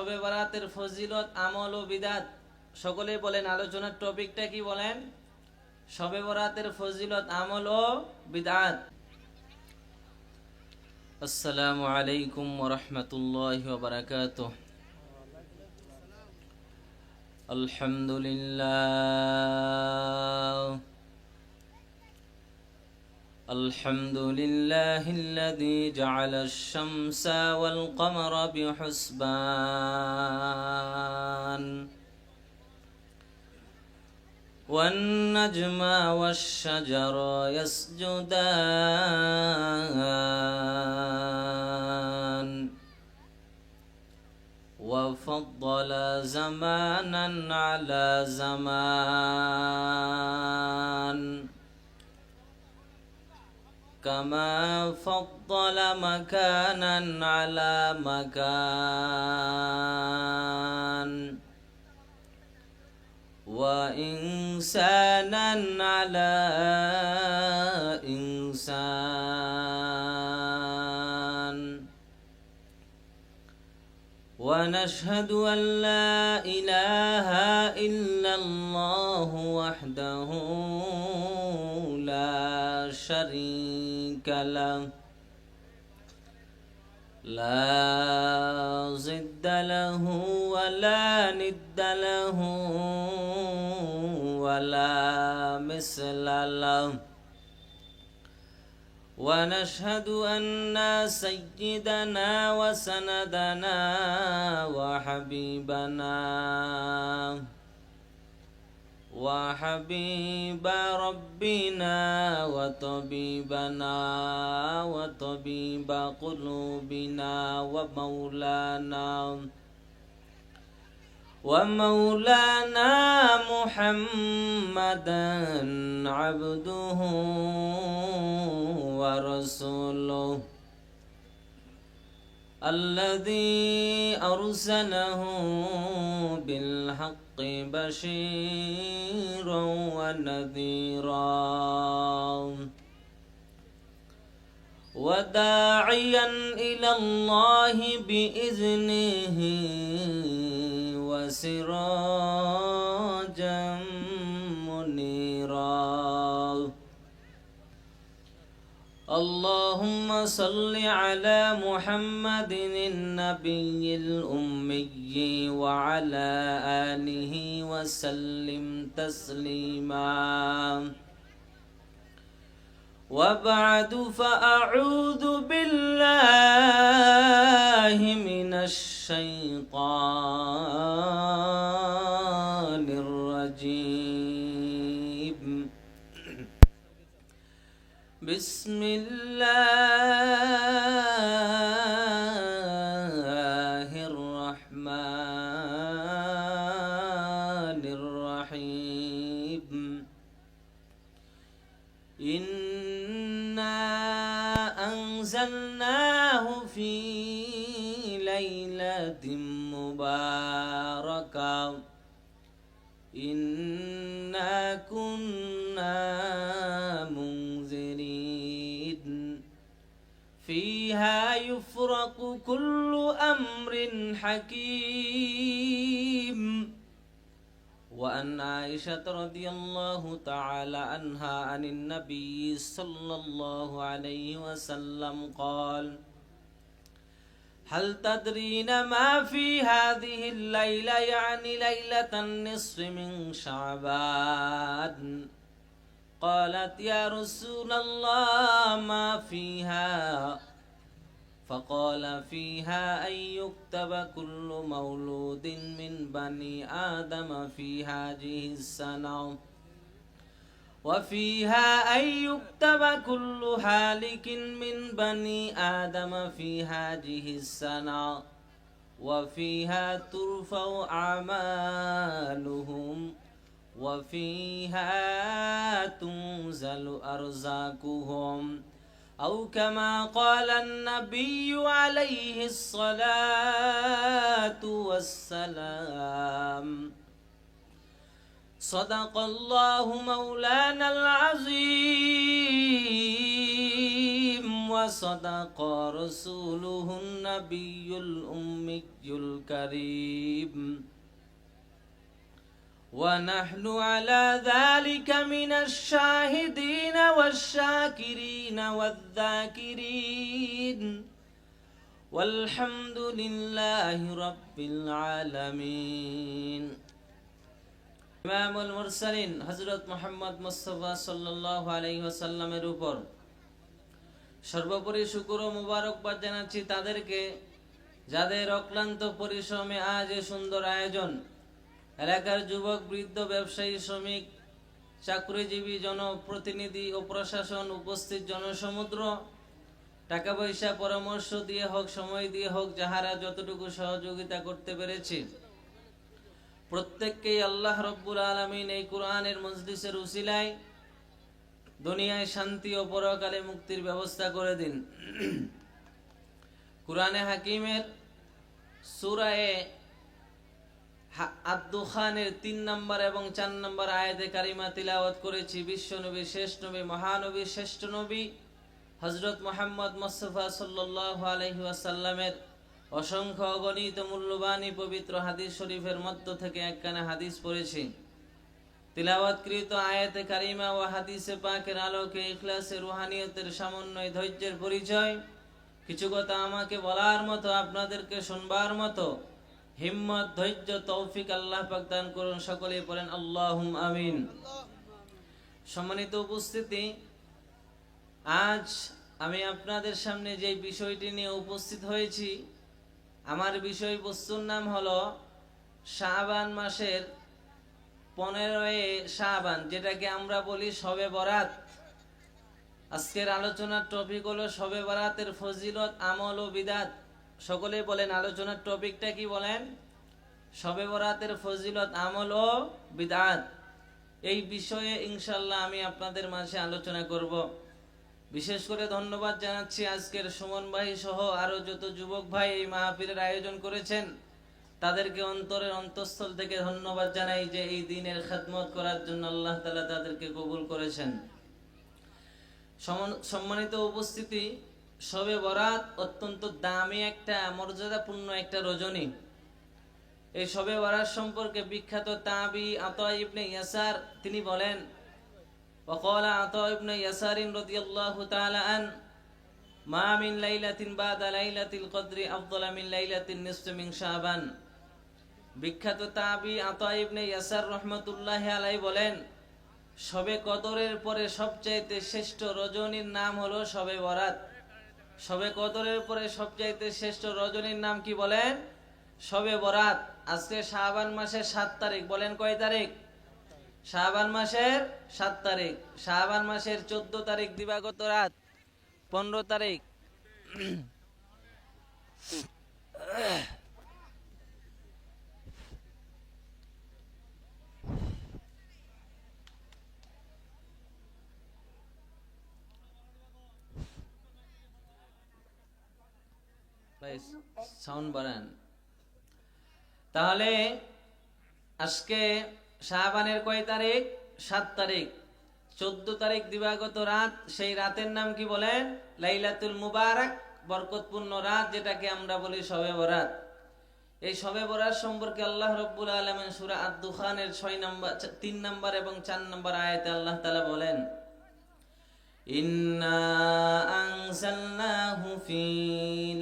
শবে বরাতের ফজিলত, আমল ও বিদাত। সকলেই বলেন আলোচনার টপিকটা কি বলেন? শবে বরাতের ফজিলত, আমল ও বিদাত। আসসালামু আলাইকুম ওয়া রাহমাতুল্লাহি ওয়া বারাকাতুহু। আলহামদুলিল্লাহ الحمد لله الذي جعل الشمس والقمر بحسبان والنجم والشجر يسجدان وفضل زمانا على زمان كما فضل مكانا على مكان وإنسانا على إنسان ونشهد أن لا إله إلا الله وحده لا شريك له لا ضد له ولا ند له ولا مثل له ونشهد أن سيدنا وسندنا وحبيبنا وحبيب ربنا وطبيبنا وطبيب قلوبنا ومولانا محمدا عبده ورسوله الذي أرسله بالحق بشيرا ونذيرا وداعيا إلى الله بإذنه وسراجا منيرا اللهم صل على محمد النبي الأمي وعلى آله وسلم تسليما وبعد فأعوذ بالله من الشيطان الرجيم بسم الله الرحمن الرحيم إنا أنزلناه في ليلة مباركة إنا كنا منذرين فيها يفرق كل أمر حكيم وأن عائشة رضي الله تعالى عنها عن النبي صلى الله عليه وسلم قال هل تدرين ما في هذه الليلة يعني ليلة النصف من شعبان قالت يا رسول الله ما فيها فقال فيها أن يكتب كل مولود من بني آدم في هذه السنة وفيها أن يكتب كل هالك من بني آدم في هذه السنة وفيها ترفع أعمالهم وفيها تنزل أرزاقهم أو كما قال النبي عليه الصلاة والسلام صدق الله مولانا العظيم وصدق رسوله النبي الأمي الكريم ونحن على ذلك من الشاهدين والشاكرين والذاكرين والحمد لله رب العالمين ইমামুল মুরসালিন হযরত মুহাম্মদ মুস্তাফা সাল্লাল্লাহু আলাইহি ওয়াসাল্লামের উপর সর্বোপরি শুকর ও মোবারকবাদ জানাচ্ছি তাদেরকে যাদের অক্লান্ত পরিশ্রমে আজ এই সুন্দর আয়োজন। এলাকার যুবক, বৃদ্ধ, ব্যবসায়ী, শ্রমিক, চাকরিজীবী, জনপ্রতিনিধি ও প্রশাসন, উপস্থিত জনসমুদ্র, টাকা পয়সা পরামর্শ দিয়ে হোক, সময় দিয়ে হোক, যাহারা যতটুকু সহযোগিতা করতে পেরেছি, প্রত্যেককেই আল্লাহ রব্বুল আলামিন এই কোরআনের মজলিসের উসিলায় দুনিয়ায় শান্তি ও পরকালে মুক্তির ব্যবস্থা করে দিন। কোরআনে হাকিমের সূরা আদ-দুখানের ৩ নম্বর এবং ৪ নম্বর আয়াতে কারিমা তিলাওয়াত করেছি। বিশ্বনবী, শেষ নবী, মহানবী, শ্রেষ্ঠ নবী হযরত মুহাম্মদ মুস্তাফা সাল্লাল্লাহু আলাইহি ওয়াসাল্লামের অসংখ্য অগণিত মূল্যবান পবিত্র হাদিস শরীফের মধ্য থেকে একখানা হাদিস পড়েছি। তিলাওয়াতকৃত আয়াতে কারিমা ও হাদিসে পাকের আলোকে ইখলাসের, রুহানিয়তের সমন্বয়, ধৈর্যের পরিচয়, কিছু কথা আমাকে বলার মতো, আপনাদেরকে শুনবার মতো হিম্মত, ধৈর্য, তৌফিক আল্লাহ পাক দান করুন। সকলেই পড়েন আল্লাহুম্মা আমিন। সম্মানিত উপস্থিতি, আজ আমি আপনাদের সামনে যে বিষয়টি নিয়ে উপস্থিত হয়েছি, আমার বিষয়বস্তুর নাম হলো শাবান মাসের 15 শাবান, যেটাকে আমরা বলি শবে বরাত। আজকের আলোচনার টপিক হলো শবে বরাতের ফজিলত, আমল ও বিদাত। সকলে বলেন, আলোচনার টপিকটা কি বলেন? শবে বরাতের ফজিলত, আমল ও বিদাত। এই বিষয়ে ইনশাআল্লাহ আমি আপনাদের মাঝে আলোচনা করব। বিশেষ করে ধন্যবাদ জানাচ্ছি আজকের সুমন ভাই সহ আরো যত যুবক ভাই এই মাহফিলের আয়োজন করেছেন, তাদেরকে অন্তরের অন্তঃস্থল থেকে ধন্যবাদ জানাই যে এই দিনের খেদমত করার জন্য আল্লাহ তাআলা তাদেরকে কবুল করেছেন। সম্মানিত উপস্থিতি, শবে বরাত অত্যন্ত দামি একটা, মর্যাদাপূর্ণ একটা রজনী। এই শবে বরাত সম্পর্কে বিখ্যাত তাবি আতা ইবনে ইয়াসার তিনি বলেন, وقال عطاء بن يسار رضي الله تعالى عنه ما من ليلة بعد ليلة القدر أفضل من ليلة النصف من شعبان। বিখ্যাত তাবি আতা ইবনে ইয়াসার রহমাতুল্লাহি আলাইহি বলেন, শবে কদরের পরে সবচাইতে শ্রেষ্ঠ রজনীর নাম হলো শবে বরাত। শবে কদরের পরে সবচাইতে শ্রেষ্ঠ রজনীর নাম কি বলেন? শবে বরাত। আজকে শাবান মাসের 7 তারিখ। বলেন কয় তারিখ? শাবান মাসের 7 তারিখ। শাবান মাসের 14 তারিখ দিবাগত রাত, 15 তারিখ সাউন্ড বাড়ান। তাহলে আজকে শাবানের কয় তারিখ? 7 তারিখ। 14 তারিখ দিবাগত রাত, সেই রাতের নাম কি বলেন? লাইলাতুল মুবারাক, বরকতপূর্ণ রাত, যেটাকে আমরা বলি শবে বরাত। এই শবে বরাত সম্পর্কে আল্লাহ রাব্বুল আলামিন সূরা আদ-দুখানের 3 নম্বর এবং 4 নম্বর আয়াতে আল্লাহ তাআলা বলেন, ইন্না আনজালনাহু ফি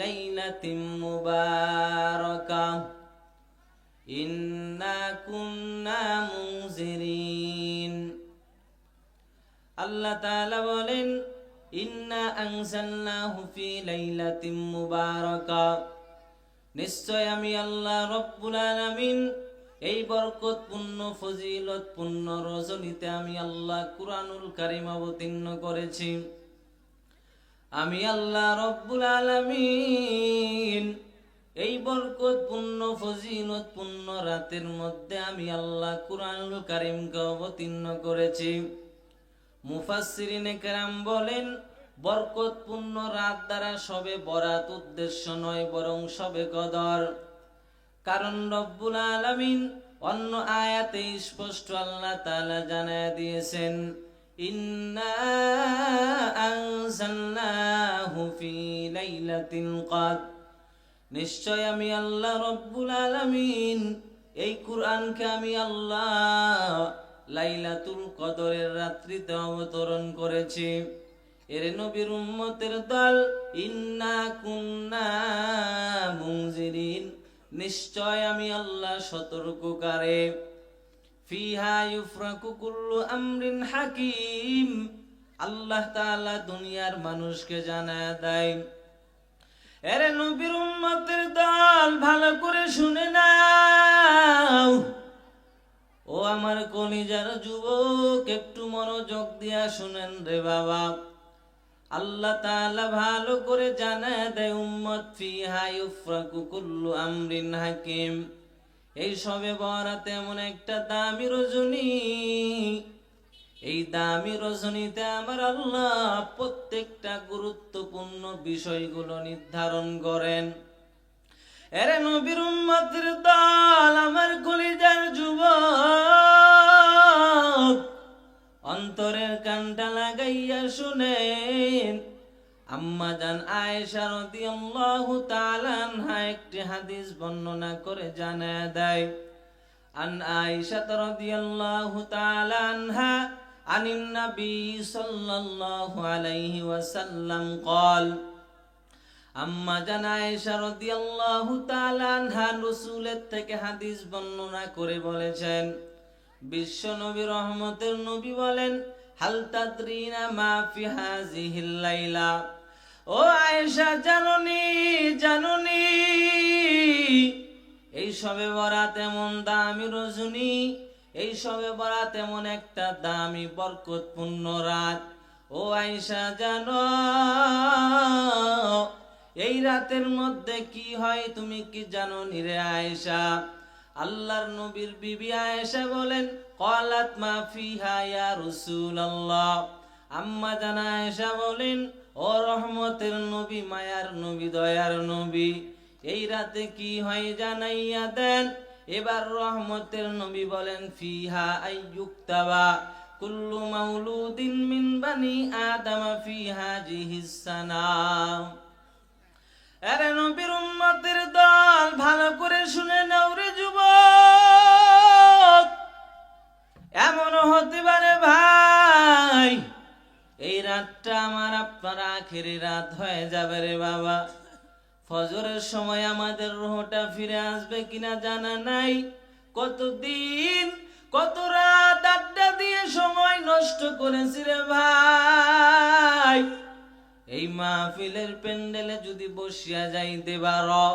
লাইলাতিন মুবারাকাহ ইন্না কুন্না মুনজিরিন। আল্লাহ তাআলা বলেন, ইন্না আনজালনাহু ফি লাইলাতিন মুবারাকাহ, নিশ্চয় আমি আল্লাহ রব্বুল আলামিন এই বরকতপূর্ণ, ফজিলতপূর্ণ রজনীতে আমি আল্লাহ কুরআনুল কারীম অবতীর্ণ করেছি। আমি আল্লাহ রব্বুল আলামিন এই বরকতপূর্ণ, ফজিলতপূর্ণ রাতের মধ্যে আমি আল্লাহ কুরআনুল কারীমকে অবতীর্ণ করেছি। মুফাসসিরিনে কেরাম বলেন, বরকতপূর্ণ রাত দ্বারা শবে বরাত উদ্দেশ্য নয়, বরং শবে কদর। কারণ রব্বুল আলামিন অন্য আয়াতে স্পষ্ট আল্লাহ তাআলা জানায় দিয়েছেন, ইন্না আনজালনাহু ফি লাইলাতিল কদর, নিশ্চয় আমি আল্লাহ রব্বুল আলামিন এই কুরআনকে আমি আল্লাহ লাইলাতুল কদরের রাত্রিতে অবতরণ করেছি। এর নবীর উম্মতের দল, ইন্না কুন্না মুনজিরিন, নিশ্চয় আমি আল্লাহ সতর্ককারী। ফিহা ইউফরাকু কুল্লু আমরিন হাকিম, আল্লাহ তাআলা দুনিয়ার মানুষকে জানায় দেয়। এরে নবীর উম্মতের দল, ভালো করে শুনে নাও। ও আমার কলিজার যুবক, একটু মনোযোগ দিয়া শুনেন রে বাবা। আল্লাহ তাআলা ভালো করে জানায় দেয় উম্মত, ফিহা ইউফরাকু কুল্লু আমরিন হাকিম, এই সবে বরাত এমন একটা দামি রজনী, এই দামি রজনীতে আমার আল্লাহ প্রত্যেকটা গুরুত্বপূর্ণ বিষয়গুলো নির্ধারণ করেন। এরে নবীর উম্মতের দল, আমার কলিজার যুবক, অন্তরের কানটা লাগাইয়া শুনেন। আম্মা জান আয়েশা রাদিয়াল্লাহু তাআলা আনহা একটি হাদিস বর্ণনা করে জানায় দেয়, আন আয়েশা রাদিয়াল্লাহু তাআলা আনহা আনিন নবী সাল্লাল্লাহু আলাইহি ওয়াসাল্লাম قال, আম্মা জান আয়েশা রাদিয়াল্লাহু তাআলা আনহা রাসূলের থেকে হাদিস বর্ণনা করে বলেছেন, বিশ্ব নবী রহমতের নবী বলেন, হাল তাদরিনা মা ফি হাযিহিল লাইলা, ও আয়েশা জানোনি জানোনি এই শবে বরাত এমন দামি রজনী, এই শবে বরাত এমন একটা দামি বরকতপূর্ণ রাত। ও আয়েশা জানো এই রাতের মধ্যে কি হয়, তুমি কি জানো নি রে আয়েশা? আল্লাহর নবীর বিবি আয়েশা বলেন, ক্বালাত মা ফিহা ইয়া রাসূলুল্লাহ, আম্মা জান আয়েশা বলেন, ও রহমতের নবী, মায়ার নবী, দয়ার নবী, এই রাতে কি হয় জানাইয়া দেন। এবার রহমতের নবী বলেন, ফিহা আইয়ুক্তাবা কুল্লু মাউলুদিন মিন বানি আদম ফি হাযিহিস সানা। আরে নবীর উম্মতের দল, ভালো করে শুনে নাও রে যুবক। এমন হতে পারে ভাই, এই রাতটা আমার আপনার আখেরি রাত হয়ে যাবে রে বাবা। ফজরের সময় আমাদের রুহটা ফিরে আসবে কিনা জানা নাই। কতদিন কত রাত আড্ডা দিয়ে সময় নষ্ট করেছি রে ভাই। এই মাহফিলের প্যান্ডেলে যদি বসিয়া যাইতে পারো,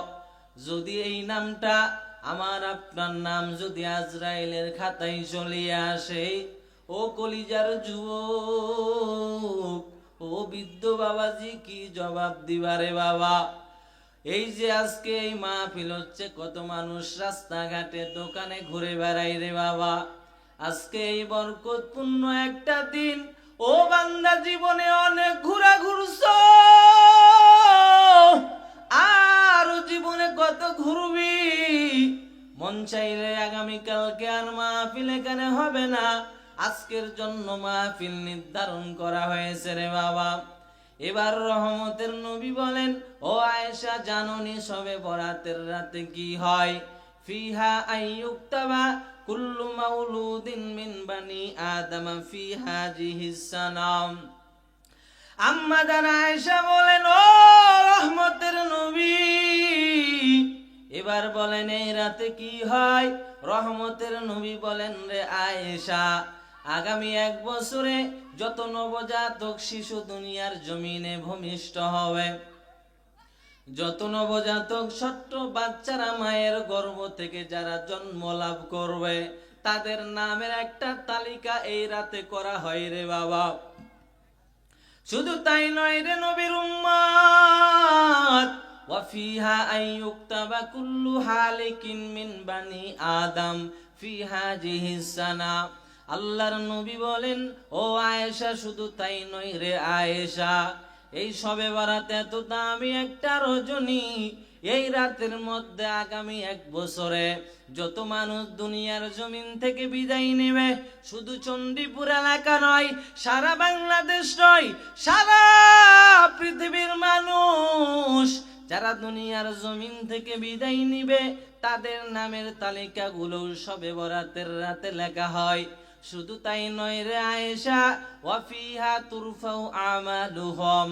যদি এই নামটা আমার আপনার নাম যদি আজরাইলের খাতায় চলিয়া আসে, ও কলিজার যুবক, ও বৃদ্ধ বাবাজি, কি জবাব দিবারে বাবা? এই যে আজকে এই মাহফিল হচ্ছে, কত মানুষ রাস্তাঘাটে দোকানে ঘুরে বেড়াই রে বাবা। আজকে এই বরকতপূর্ণ একটা দিন, ও বান্দা, জীবনে অনেক ঘোরা ঘুরছো, আর জীবনে কত ঘুরবি। মন চাইলে আগামীকালকে আর মাহফিল এখানে হবে না, আজকের জন্য মাহফিল নির্ধারণ করা হয়েছে রে বাবা। এবার রহমতের নবী বলেন, ও আয়েশা জানোনি শবে বরাতের রাতে কি হয়? ফিহা আইয়ুক্তাবা কুল্লু মাউলুদিন মিন বানি আদম ফি হাযিহিস সানাম। আম্মা জান আয়েশা বলেন, ও রহমতের নবী, এবার বলেন এই রাতে কি হয়? রহমতের নবী বলেন, রে আয়েশা, আগামী 1 বছরে যত নবজাতক শিশু দুনিয়ার জমিনে ভূমিষ্ঠ হবে, যত নবজাতক ছোট্ট বাচ্চারা মায়ের গর্ভ থেকে যারা জন্ম লাভ করবে, তাদের নামের একটা তালিকা এই রাতে করা হয় রে বাবা। শুধু তাই নয় রে নবীর উম্মত, ওয়া ফিহা আইয়ুক্তাবা কুল্লু হালিকিন মিন বানি আদম ফি হাযিহিস সানা। আল্লাহর নবী বলেন, ও আয়েশা, শুধু তাই নয় রে আয়েশা, এই শবে বরাত এত দামি একটা রজনী, এই রাতের মধ্যে আগামী 1 বছরে যত মানুষ দুনিয়ার জমিন থেকে বিদায় নেবে, শুধু চণ্ডীপুর এলাকা নয়, সারা বাংলাদেশ নয়, সারা পৃথিবীর মানুষ যারা দুনিয়ার জমিন থেকে বিদায় নিবে তাদের নামের তালিকাগুলো শবে বরাতের রাতে লেখা হয়। শুধু তাই নয় রে আয়েশা, ওয়াফিহা তুরফাউ আমালুহুম,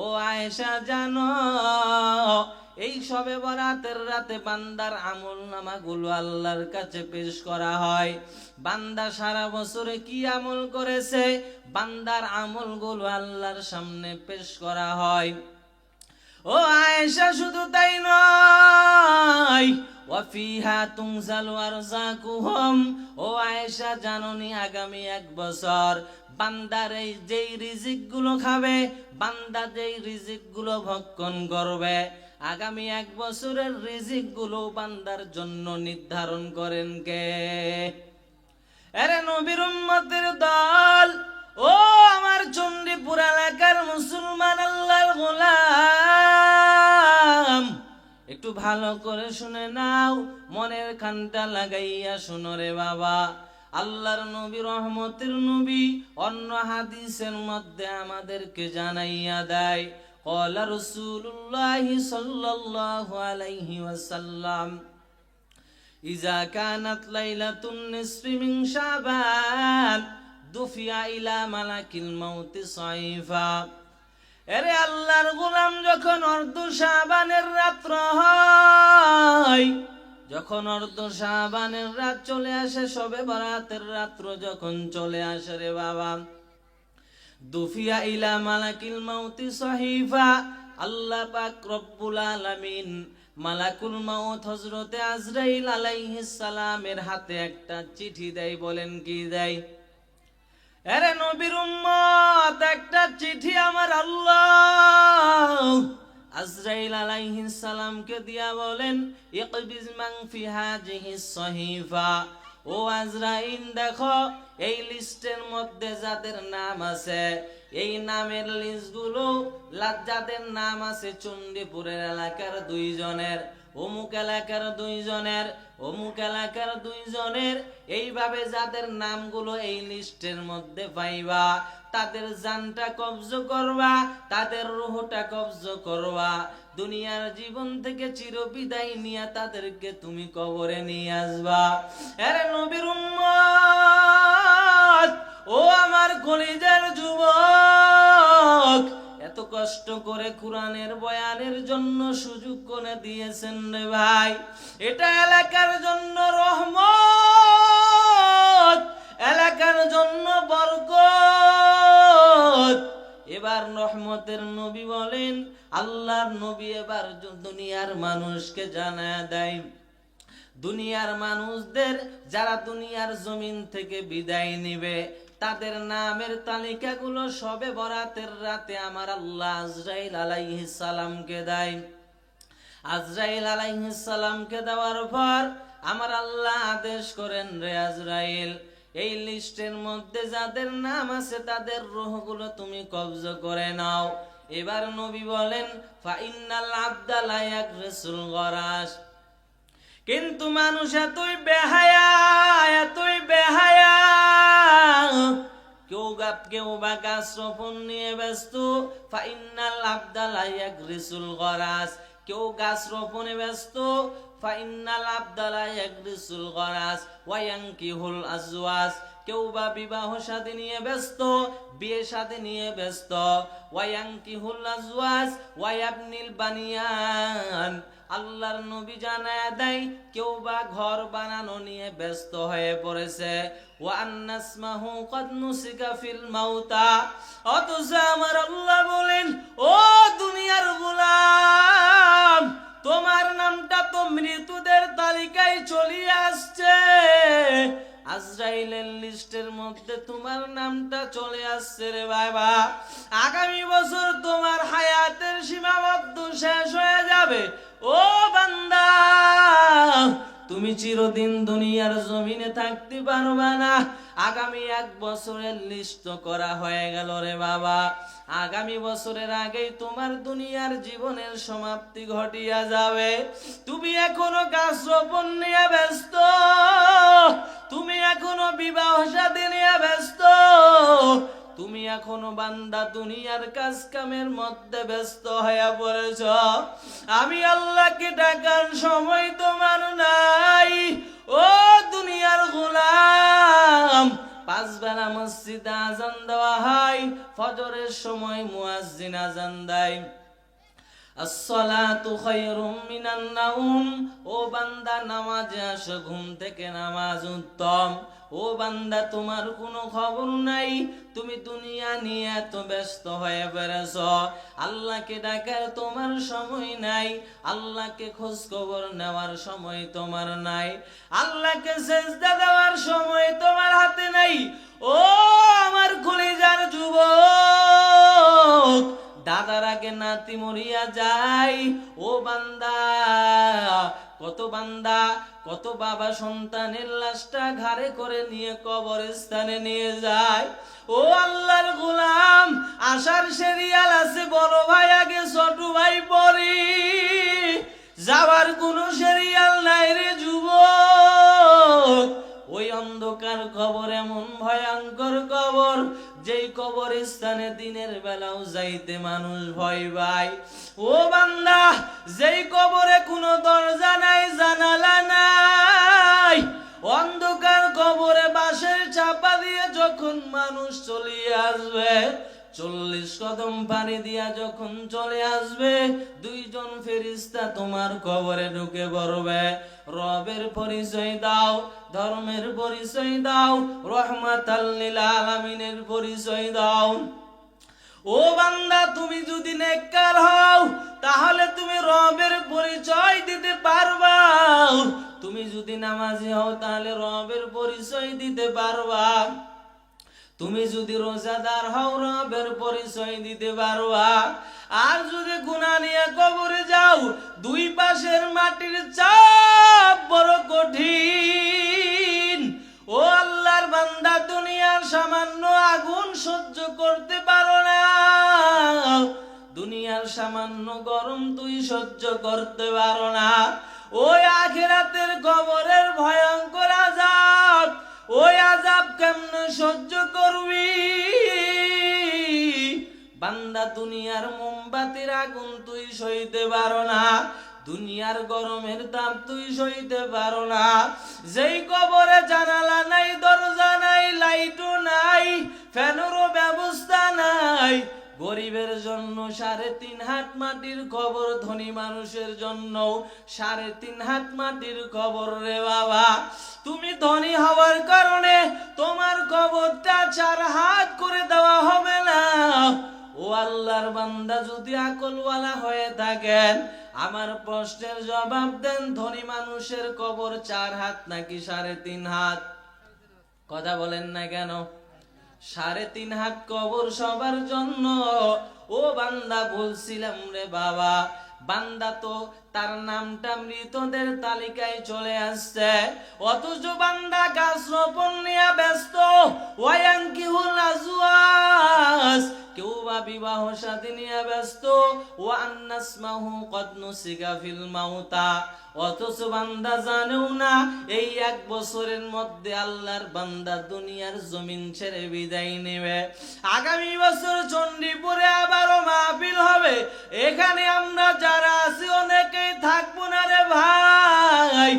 ও আয়েশা জানো এই শবে বরাতের রাতে বান্দার আমল নামাগুলো আল্লাহর কাছে পেশ করা হয়। বান্দা সারা বছরে কি আমল করেছে, বান্দার আমলগুলো আল্লাহর সামনে পেশ করা হয়। ও আয়েশা শুধু তাই নয়, ওয়াফিহা তুনজালু আরযাকুহুম, ও আয়েশা জানোনি আগামী 1 বছর বান্দার এই যেই রিজিকগুলো খাবে, বান্দা যেই রিজিকগুলো ভক্ষণ করবে, আগামী 1 বছরের রিজিকগুলো বান্দার জন্য নির্ধারণ করেন কে? আরে নবীর উম্মতের দল, ও আমার চণ্ডীপুর এলাকার মুসলমান আল্লাহর গোলাম, একটু ভালো করে শুনে নাও, মনের কানটা লাগাইয়া শুনো রে বাবা। আল্লাহর নবী, রহমতের নবী, অন্য হাদিসের মধ্যে আমাদেরকে জানাইয়া দেয়, ক্বালা রাসূলুল্লাহ সাল্লাল্লাহু আলাইহি ওয়াসাল্লাম, ইযা কানাত লাইলাতুন নিসফি মিন শাবান দুফিয়া ইলা মালাকিল মাউতি সাইফা। এরে আল্লাহর গোলাম, যখন অর্ধ শাবানের রাত্র হয়, যখন অর্ধ শাবানের রাত চলে আসে, শবে বরাতের রাত্র যখন চলে আসে রে বাবা, দুফিয়া ইলা মালাকিল মাউতি সাহিফা, আল্লাহ পাক রব্বুল আলামিন মালাকুল মাউত হযরতে আজরাইল আলাইহিস সালামের হাতে একটা চিঠি দেয়। বলেন কি দেয়? আরে নবীর উম্মত, একটা চিঠি আমার আল্লাহ আজরাইল আলাইহিস সালামকে দিয়া বলেন, ইকবিজ মান ফি হাযিহিস সাহিফা, ও আজরাইল দেখো এই লিস্টের মধ্যে যাদের নাম আছে, এই নামের লিস্টগুলো যাদের নাম আছে চণ্ডীপুরের এলাকার 2 জনের, অমুক এলাকার 2 জনের, অমুক এলাকার 2 জনের, এইভাবে যাদের নামগুলো এই লিস্টের মধ্যে পাইবা, তাদের জানটা কবজ করবা, তাদের রূহটা কবজ করবা, দুনিয়ার জীবন থেকে চিরবিদায় নিয়ে তাদেরকে তুমি কবরে নিয়ে আসবা। আরে নবীর উম্মত, ও আমার কলিজার যুবক, এত কষ্ট করে কোরআনের বয়ানের জন্য সুযোগ করে দিয়েছেন রে ভাই, এটা এলাকার জন্য রহমত, এলাকার জন্য বরকত। এবার রহমতের নবী বলেন, আল্লাহর নবী এবার দুনিয়ার মানুষকে জানায় দেয়, দুনিয়ার মানুষদের যারা দুনিয়ার জমিন থেকে বিদায় নিবে তাদের নামের তালিকাগুলো শবে বরাতের রাতে আমার আল্লাহ আজরাইল আলাইহিস সালামকে দেয়। আজরাইল আলাইহিস সালামকে দেওয়ার পর আমার আল্লাহ আদেশ করেন, রে আজরাইল, এই লিস্টের মধ্যে যাদের নাম আছে তাদের রূহগুলো তুমি কবজ করে নাও। এবার নবী বলেন, ফা ইন্নাল আবদা লা ইয়াকরিসুল গরাস, কিন্তু মানুষ এতই বেহায়া, এতই বেহায়া, কেউ বা গাছ রোপণ নিয়ে ব্যস্ত, ফা ইন্নাল আবদা লা ইয়াকরিসুল গরাস, কেউ গাছ রোপণে ব্যস্ত, ফা ইন্নাল আবদা লা ইয়াকরিসুল গরাস ওয়া ইয়ানকিহুল আজওয়াজ, কেউ বা বিবাহ শাদী নিয়ে ব্যস্ত, বিয়ে শাদী নিয়ে ব্যস্ত, ওয়া ইয়ানকিহুল আজওয়াজ ওয়া ইয়াবনিল বানিয়ান। আল্লাহর নবী জানায় দেয়, কেউ বা ঘর বানানো নিয়ে ব্যস্ত হয়ে পড়েছে, ওয়া আন্নাসমাহু ক্বাদ নুসিকা ফিল মাউতা। অথচ আমার আল্লাহ বলেন, ও দুনিয়ার গোলাম, তোমার নামটা তো মৃতদের তালিকায় চলে আসছে, আজরাইলের লিস্টের মধ্যে তোমার নামটা চলে আসছে রে বাবা। আগামী বছর তোমার হায়াতের সীমাবদ্ধ শেষ হয়ে যাবে। ও বান্দা, তুমি চিরদিন দুনিয়ার জমিনে থাকতে পারবা না। আগামী 1 বছরের লিস্ট করা হয়ে গেল রে বাবা। আগামী বছরের আগেই তোমার দুনিয়ার জীবনের সমাপ্তি ঘটিয়া যাবে। তুমি এখনো গাছ রোপণ নিয়ে ব্যস্ত, তুমি এখনো বিবাহ শাদী নিয়ে ব্যস্ত, তুমি এখনো বান্দা দুনিয়ার কাজ কামের মধ্যে ব্যস্ত হয়ে পড়েছ। আমি আল্লাহকে ডাকার সময় তোমার নাই। ও দুনিয়ার গোলাম, 5 বেলা মসজিদে আজান দেওয়া হয়, ফজরের সময় মুয়াজ্জিন আজান দেয়, আসসালাতু খায়রুম মিনান নাওম। ও বান্দা নামাজে আসো, ঘুম থেকে নামাজ উত্তম। ও বান্দা তোমার কোনো খবর নাই, তুমি দুনিয়া নিয়ে এত ব্যস্ত হয়ে বেড়েছ, আল্লাহকে ডাকার তোমার সময় নাই, আল্লাহকে খোঁজ খবর নেওয়ার সময় তোমার নাই, আল্লাহকে সেজদা দেওয়ার সময় তোমার হাতে নাই। ও আমার কলিজার যুবক, দাদার আগে নাতি মরিয়া যায়। ও বান্দা, কত বান্দা, কত বাবা সন্তানের লাশটা ঘাড়ে করে নিয়ে কবরস্থানে নিয়ে যায়। ও আল্লাহর গোলাম, আসার সিরিয়াল আছে, বড় ভাই আগে ছোট ভাই পরে, যাওয়ার কোনো সিরিয়াল নাই রে যুবক। ওই অন্ধকার কবর এমন ভয়ঙ্কর কবর, যেই কবরস্থানে দিনের বেলাও যাইতে মানুষ ভয় পায়। ও বান্দা, যেই কবরে কোনো দরজা নাই, জানালা নাই, অন্ধকার কবরে বাঁশের চাপা দিয়ে যখন মানুষ চলে আসবে, 40 কদম পানি দিয়া যখন চলে আসবে, 2 জন ফেরেশতা তোমার কবরে ঢুকে পড়বে। রবের পরিচয় দাও, ধর্মের পরিচয় দাও, রহমাতাল লিল আলামিনের পরিচয় দাও। ও বান্দা, তুমি যদি নেককার হও তাহলে তুমি রবের পরিচয় দিতে পারবা। তুমি যদি নামাজি হও তাহলে রবের পরিচয় দিতে পারবা। তুমি যদি রোজাদার হও রবের পরিচয় দিতে পারবা। আর যদি গুনাহ নিয়ে কবরে যাও, 2 পাশের মাটির চাপ বড় কঠিন। ও আল্লাহর বান্দা, দুনিয়ার সামান্য আগুন সহ্য করতে পারো না, দুনিয়ার সামান্য গরম তুই সহ্য করতে পারো না। ওই আখিরাতের কবরের ভয়ঙ্কর আযাব, ওই আযাব কেমনে সহ্য করবি? বান্দা, দুনিয়ার মোমবাতির আগুন তুই সইতে পারো না, দুনিয়ার গরমের তাপ তুই সইতে পারো না। যেই কবরে জানালা নাই, দরজা নাই, লাইটও নাই, ফ্যানেরও ব্যবস্থা নাই, গরিবের জন্য 3.5 হাত মাটির কবর, ধনী মানুষের জন্য 3.5 হাত মাটির কবর রে বাবা। তুমি ধনী হওয়ার কারণে তোমার কবরটা 4 হাত করে দেওয়া হবে না। ও আল্লাহর বান্দা, যদি আকলওয়ালা হয়ে থাকেন আমার প্রশ্নের জবাব দেন, ধনী মানুষের কবর 4 হাত নাকি 3.5 হাত? কথা বলেন না কেন? 3.5 হাত কবর সবার জন্য। ও বান্দা, বলছিলাম রে বাবা, বান্দা তো তার নামটা মৃতদের তালিকায় চলে আসছে, অথচ বান্দা গাছ রোপণ নিয়ে ব্যস্ত। ওয়ায়ানকিহুল আজওয়াজ, কেউ বা বিবাহ শাদী নিয়ে ব্যস্ত। ওয়া আন্নাসমাহু কদ নুসিকা ফিল মাউতা, অথচ বান্দা জানেও না এই 1 বছরের মধ্যে আল্লাহর বান্দা দুনিয়ার জমিন ছেড়ে বিদায় নেবে। আগামী বছর চণ্ডীপুরে আবারও মাহফিল হবে, এখানে আমরা যারা আছি অনেকেই থাকবো না রে ভাই,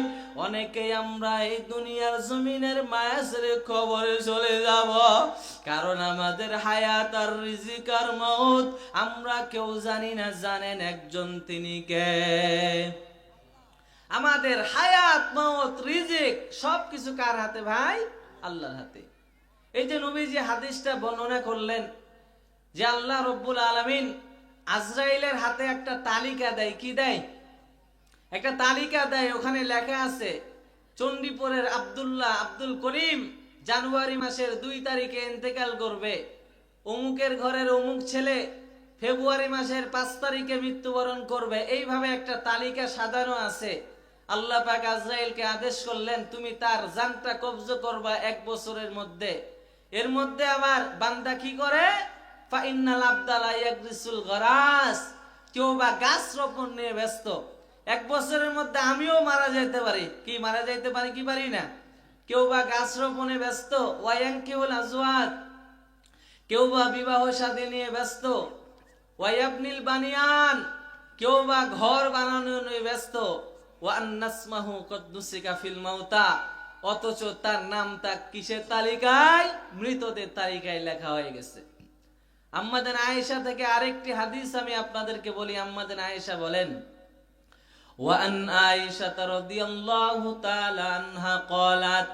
অনেকেই আমরা এই দুনিয়ার জমিনের মায়া ছেড়ে কবরে চলে যাব। কারণ আমাদের হায়াত আর রিজিক আর মউত আমরা কেউ জানি না, জানেন একজন, তিনি কে? আমাদের হায়াত, মউত, রিজিক সবকিছু কার হাতে ভাই? আল্লাহর হাতে। এই যে নবীজি হাদিসটা বর্ণনা করলেন যে আল্লাহ রব্বুল আলামিন আজরাইলের হাতে একটা তালিকা দেয়। কি দেয়? একটা তালিকা দেয়, ওখানে লেখা আছে চণ্ডীপুরের আব্দুল করিম জানুয়ারি মাসের 2 তারিখে ইন্তেকাল করবে, অমুকের ঘরের অমুক ছেলে ফেব্রুয়ারি মাসের 5 তারিখে মৃত্যুবরণ করবে। এইভাবে একটা তালিকা সাজানো আছে। আল্লাহ পাক আজরাইলকে আদেশ করলেন, তুমি তার জানটা কবজ করবা 1 বছরের মধ্যে। এর মধ্যে আমার বান্দা কি করে? ফাইন্নাল আবদালা ইয়াগরিসুল গরাস, কেউ বা গাছ রোপণ নিয়ে ব্যস্ত। 1 বছরের মধ্যে আমিও মারা যেতে পারি, কি মারা যাইতে পারি কি পারি না? কেউ বা গাছ রোপণে ব্যস্ত, ওয়ায়ানকিহুল আজওয়াজ, কেউ বা বিবাহ শাদী নিয়ে ব্যস্ত, ওয়ায়াবনিল বানিয়ান, কেউ বা ঘর বানানো নিয়ে ব্যস্ত, ওয়ান নাসমাহু কদ নুসিকা ফিল মাউতা, অথচ তার নামটা কিসের তালিকায়? মৃতদের তালিকায় লেখা হয়ে গেছে। আম্মাজান আয়েশা থেকে আরেকটি হাদিস আমি আপনাদেরকে বলি। আম্মাজান আয়েশা বলেন, ওয়ান আয়েশা রাদিয়াল্লাহু তাআলা আনহা ক্বালাত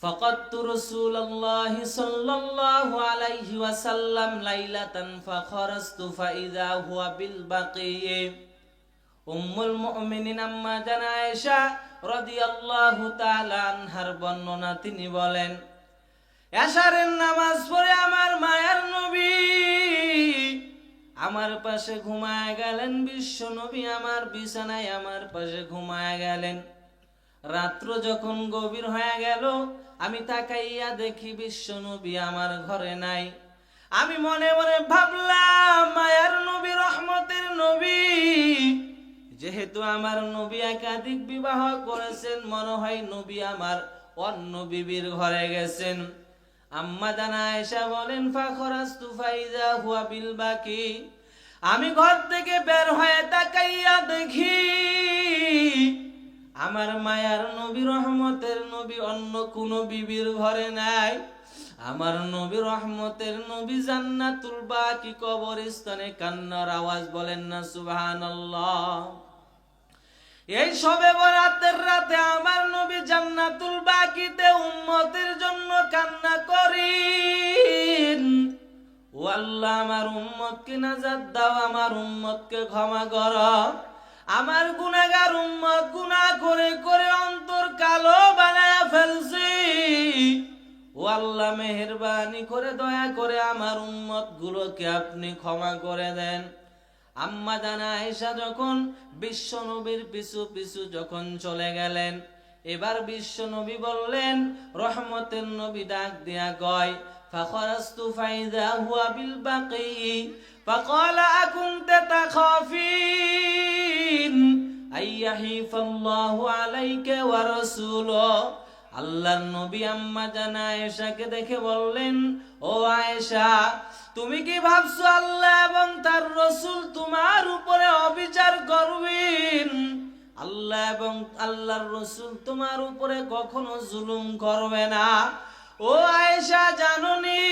ফাকাদতু রাসূলুল্লাহি সাল্লাল্লাহু আলাইহি ওয়াসাল্লাম লাইলাতান ফাখারাজতু ফাইযা হুয়া বিল বাকিয়ে। উম্মুল মুমিনিন আম্মাজান আয়েশা রাদিয়াল্লাহু তাআলা আনহার বর্ণনা, তিনি বলেন, এশারের নামাজ পড়ে আমার মায়ের নবী আমার পাশে ঘুমায় গেলেন। বিশ্ব নবী আমার বিছানায় আমার পাশে ঘুমায় গেলেন। রাত্র যখন গভীর হয়ে গেল, আমি তাকাইয়া দেখি বিশ্ব নবী আমার ঘরে নাই। আমি মনে মনে ভাবলাম, মায়ার নবী, রহমতের নবী, যেহেতু আমার নবী একাধিক বিবাহ করেছেন, মনে হয় নবী আমার অন্য বিবির ঘরে গেছেন। আম্মা জানা আয়েশা বলেন, ফাখরাজতু ফাইযা হুয়া বিল বাকি, আমি ঘর থেকে বের হয়ে তাকাইয়া দেখি আমার মায়ার নবী, রহমতের নবী অন্য কোন বিবির ঘরে নাই। আমার নবী, রহমতের নবী জান্নাতুল বাকি কবরস্থানে কান্নার আওয়াজ, বলেন না সুবহানাল্লাহ। এই শবে বরাতের রাতে আমার নবী জান্নাতুল বাকিতে উম্মতের জন্য কান্না করেন, ও আল্লাহ, আমার উম্মতকে নাজাত দাও, আমার উম্মতকে ক্ষমা করো। আমার গুনাহগার উম্মত গুনাহ করে করে অন্তর কালো বানায়া ফেলছি। ও আল্লাহ, মেহেরবানি করে দয়া করে আমার উম্মত গুলোকে আপনি ক্ষমা করে দেন। আম্মা জানা আয়েশা যখন বিশ্ব নবীর পিছু পিছু যখন চলে গেলেন, এবার বিশ্ব নবী বললেন, রহমতের নবী ডাক দিয়া কয়, ফাখরাজতু ফাইযা হুয়া বিল বাকি ফাকালা আকুনতা তাখাফিন আইয়াহিফাল্লাহু আলাইকা ওয়া রাসূলুহু। আল্লাহর নবী আম্মা জানা আয়েশাকে দেখে বললেন, ও আয়েশা, তুমি কি ভাবছো আল্লাহ এবং তার রাসূল তোমার উপরে অবিচার করবেন? আল্লাহ এবং আল্লাহর রাসূল তোমার উপরে কখনো জুলুম করবে না। ও আয়েশা, জানোনি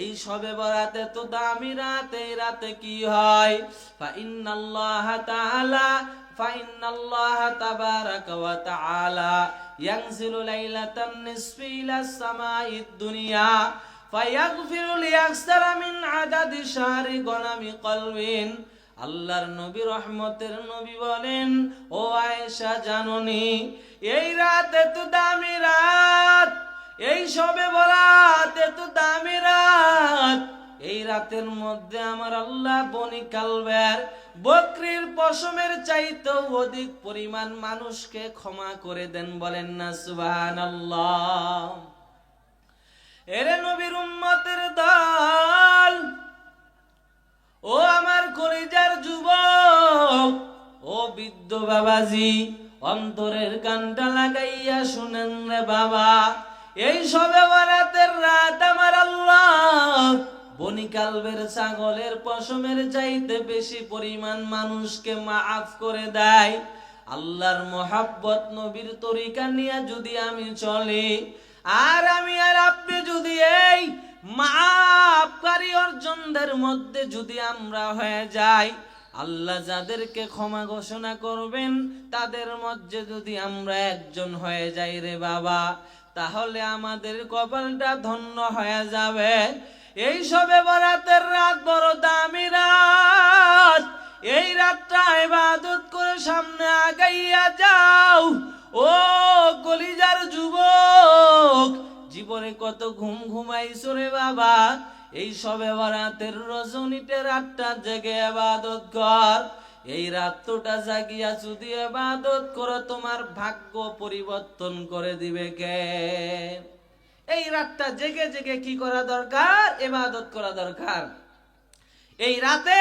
এই শবে বরাতে তো দামি রাত, এই রাতে কি হয়? ফাইন্নাল্লাহা তাবারাকা ওয়া তাআলা ইয়ানজিলু লাইলাতান নিসফি ইলাস সামাঈদ দুনিয়া ফায়াগফিরু লিয়াকসারা মিন আদাদি শাহরি গনামি কলবিন। আল্লাহর নবী, রহমতের নবী বলেন, ও আয়েশা, জানোনি এই রাত এত দামি রাত, এই শবে বরাত এত দামি রাত, এই রাতের মধ্যে আমার আল্লাহ বনি কালবের বকরির পশমের চাইতেও অধিক পরিমাণ মানুষকে ক্ষমা করে দেন, বলেন না সুবহানাল্লাহ। এরে নবীর উম্মতের দল, ও আমার কলিজার যুবক, ও বৃদ্ধ বাবাজি, অন্তরের কানটা লাগাইয়া শুনেন রে বাবা। এই শবে বরাতের রাত আমার আল্লাহ বনি কালবের ছাগলের পশমের চাইতে বেশি পরিমাণ মানুষকে মাফ করে দেয়। আল্লাহর মোহাব্বত নবীর তরিকা নিয়ে যদি আমি চলি, আর আমি আর আপনি যদি এই মাফকারী অর্জনদের মধ্যে যদি আমরা হয়ে যাই, আল্লাহ যাদেরকে ক্ষমা ঘোষণা করবেন তাদের মধ্যে যদি আমরা একজন হয়ে যাই রে বাবা, তাহলে আমাদের কপালটা ধন্য হয়ে যাবে। এই শবে বরাতের রাত বড় দামি রাত, এই রাতটা ইবাদত করে সামনে আগাইয়া যাও। ও কলিজার যুবক, জীবনে কত ঘুম ঘুমাইছো রে বাবা, এই শবে বরাতের রজনীতে রাতটা জেগে ইবাদত কর। এই রাতটা জাগিয়া যদি ইবাদত করো তোমার ভাগ্য পরিবর্তন করে দিবে কে? এই রাতটা জেগে জেগে কি করা দরকার? ইবাদত করা দরকার। এই রাতে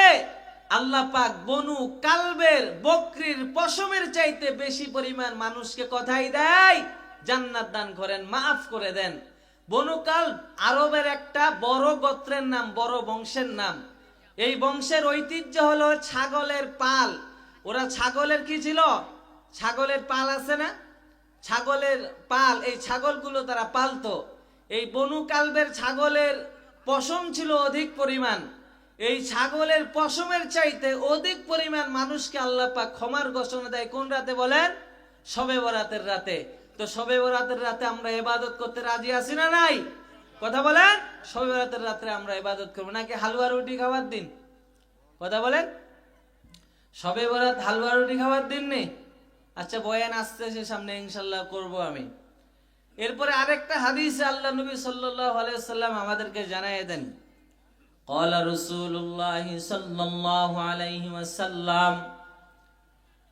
আল্লাহ পাক বনু কালবের বকরির পশমের চাইতে বেশি পরিমাণ মানুষকে কথাই দেয়, জান্নাত দান করেন, মাফ করে দেন। বনু কালব আরবের একটা বড় গোত্রের নাম, বড় বংশের নাম। এই বংশের ঐতিহ্য হলো ছাগলের পাল। ওরা ছাগলের কি ছিল? ছাগলের পাল আছে না, ছাগলের পাল, এই ছাগলগুলো তারা পালতো। এই বনু কালবের ছাগলের পশম ছিল অধিক পরিমাণ। এই ছাগলের পশমের চাইতে অধিক পরিমাণ মানুষকে আল্লাহ পাক ক্ষমার ঘোষণা দেয় কোন রাতে বলেন? শবে বরাতের রাতে। তো শবে বরাতের রাতে আমরা ইবাদত করতে রাজি আছি না নাই? কথা বলেন। শবে বরাতের রাতে আমরা ইবাদত করব নাকি হালুয়া রুটি খাওয়ার দিন? কথা বলেন। শবে বরাত হালুয়া রুটি খাওয়ার দিন নেই? আচ্ছা, বয়ান আসতেছে সামনে, ইনশাল্লাহ করব আমি। এরপরে আরেকটা হাদিসে আল্লাহ নবী সাল্লাল্লাহু আলাইহি ওয়াসাল্লাম আমাদেরকে জানায় দেন, قال رسول الله صلى الله عليه وسلم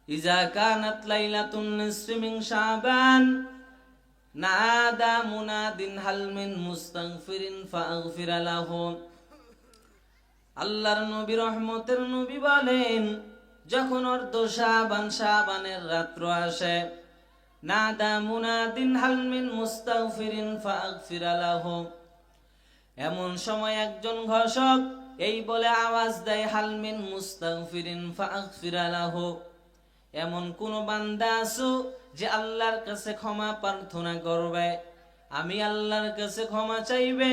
إذا كانت ليلة النصف من شعبان نادى مناد هل من مستغفر فأغفر له। আল্লাহর নবী রহমতের নবী বলেন, যখন অর্ধ শাবান, শাবানের রাত্র আসে, নাদা মুনাদিন হাল মিন মুস্তাগফিরিন ফাগফির লাহু, এমন সময় একজন ঘোষক এই বলে আওয়াজ দেয়, হাল মিন মুস্তাগফিরিন ফাগফির লাহু, এমন কোন বান্দা আছো যে আল্লাহর কাছে ক্ষমা প্রার্থনা করবে, আমি আল্লাহর কাছে ক্ষমা চাইবে,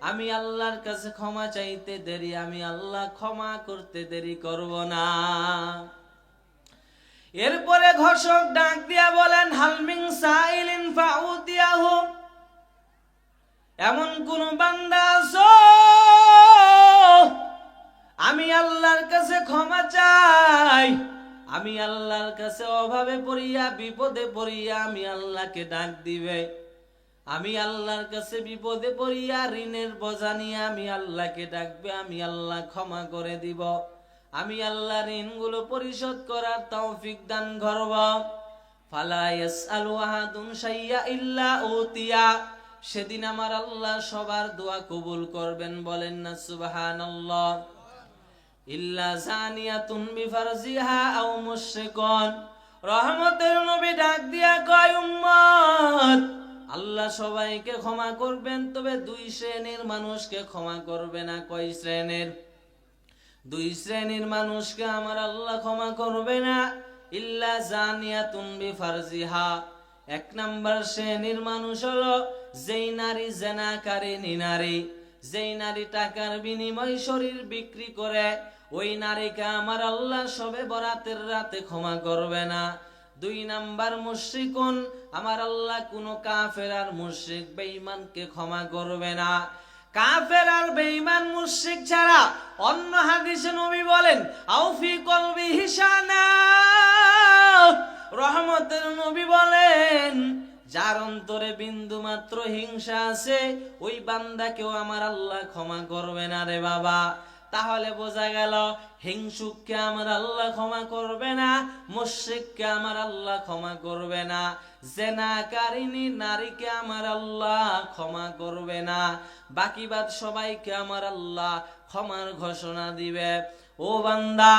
আমি আল্লাহর কাছে ক্ষমা চাইতে দেরি, আমি আল্লাহ ক্ষমা করতে দেরি করব না। এরপরে ঘোষক ডাক দিয়া বলেন, হাল মিন সাইলিন ফাউতিয়াহু, এমন কোন বান্দা আছো আমি আল্লাহর কাছে ক্ষমা চাই, আমি আল্লাহর কাছে অভাবে পড়িয়া, বিপদে পড়িয়া আমি আল্লাহকে ডাক দিবে, আমি আল্লাহর কাছে বিপদে পড়িয়া ঋণের বোঝা নিয়ে আমি আল্লাহকে ডাকবে, আমি আল্লাহ ক্ষমা করে দিব, আমি আল্লাহ ঋণগুলো পরিশোধ করার তৌফিক দান করব। ফালা ইয়াসআলু আহাদুন শাইয়া ইল্লা উতিয়া, সেদিন আমার আল্লাহ সবার দোয়া কবুল করবেন, বলেন না সুবহানাল্লাহ। ইল্লা জানিয়াতুন বিফারজিহা আও মুশরিকুন, রহমতের নবী ডাক দিয়া কয়, উম্মত আল্লাহ সবাইকে ক্ষমা করবেন, তবে দুই শ্রেণীর মানুষকে ক্ষমা করবে না। কয় শ্রেণীর? দুই শ্রেণীর মানুষকে আমার আল্লাহ ক্ষমা করবে না। ইল্লা জানিয়াতুন বিফারজিহা, এক নাম্বার শ্রেণীর মানুষ হলো যেই নারী জেনাকারিনী নারী, যেই নারী টাকার বিনিময়ে শরীর বিক্রি করে, ওই নারীকে আমার আল্লাহ শবে বরাতের রাতে ক্ষমা করবে না। দুই নাম্বার মুশরিকুন, আমার আল্লাহ কোন কাফের আর মুশরিক বেঈমানকে ক্ষমা করবে না। কাফের আর বেঈমান মুশরিক ছাড়া অন্য হাদিসে নবী বলেন, আউফি কলবিহি শানা, রহমতের নবী বলেন, যার অন্তরে বিন্দু মাত্র হিংসা আছে ওই বান্দাকেও আমার আল্লাহ ক্ষমা করবে না রে বাবা। তাহলে বোঝা গেল হিংসুককে আমার আল্লাহ ক্ষমা করবে না, মুশরিককে আমার আল্লাহ ক্ষমা করবে না, জেনাকারিনী নারীকে আমার আল্লাহ ক্ষমা করবে না, বাকি বাদ সবাইকে আমার আল্লাহ ক্ষমার ঘোষণা দিবে। ও বান্দা,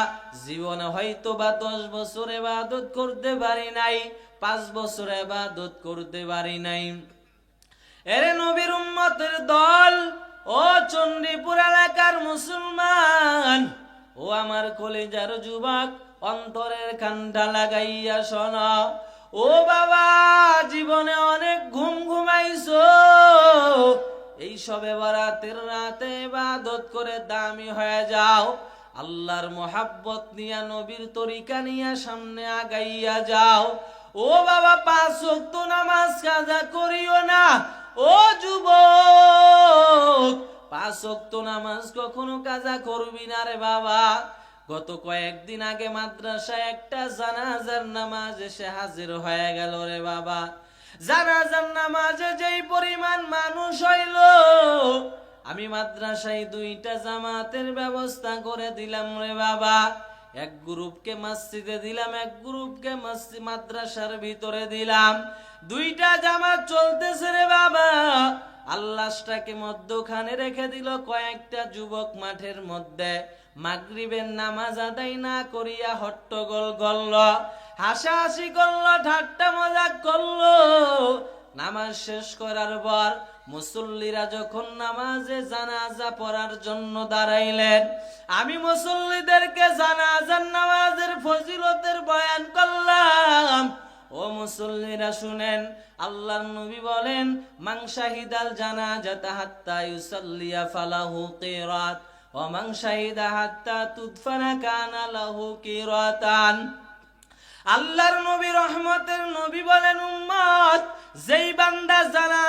জীবনে হয়তো বা 10 বছর ইবাদত করতে পারি নাই, 5 বছর ইবাদত করতে পারি নাই, এরে নবীর উম্মতের দল, ও চণ্ডীপুর এলাকার মুসলমান, ও আমার কলিজার যুবক, অন্তরের কানটা লাগাইয়া শোনো। ও বাবা, জীবনে অনেক ঘুম ঘুমাইছো, এই শবে বরাতের রাতে ইবাদত করে দামি হয়ে যাও, আল্লাহর মোহাব্বত নিয়া, নবীর তরিকা নিয়া সামনে আগাইয়া যাও। ও বাবা, 5 ওয়াক্ত নামাজ কাজা করিও না। ও যুবক, 5 ওয়াক্ত নামাজ কখনো কাজা করবি না রে বাবা। গত কয়েকদিন আগে মাদ্রাসায় একটা জানাজার নামাজ এসে হাজির হয়ে গেল রে বাবা। জানাজার নামাজে যেই পরিমাণ মানুষ হইল, আমি মাদ্রাসায় 2টা জামাতের ব্যবস্থা করে দিলাম রে বাবা। এক গ্রুপকে মসজিদে দিলাম, এক গ্রুপকে মাদ্রাসার ভিতরে দিলাম। দুইটা জামাত চলতেছে রে বাবা। আল্লাহটাকে মধ্যখানে রেখে দিল। কয়েকটা যুবক মাঠের মধ্যে মাগরিবের নামাজ আদায় না করিয়া হট্টগোল করল, হাসাহাসি করলো, ঠাট্টা মজাক করলো। নামাজ শেষ করার পর মুসল্লিরা যখন নামাজে জানাজা পড়ার জন্য দাঁড়াইলেন, আমি মুসল্লিদেরকে জানাজার নামাজের ফজিলতের বয়ান করলাম। ও মুসল্লিরা শুনেন, আল্লাহর নবী বলেন, মান শাহিদাল জানাজাতা হাত্তা ইউসাল্লিয়া ফালাহু কিরাত ওয়া মান শাহিদা হাত্তা তুদফানা কানা লাহু কিরাতান। আল্লাহর নবী রহমতের নবী বলেন, উম্মত, যেই বান্দা জানা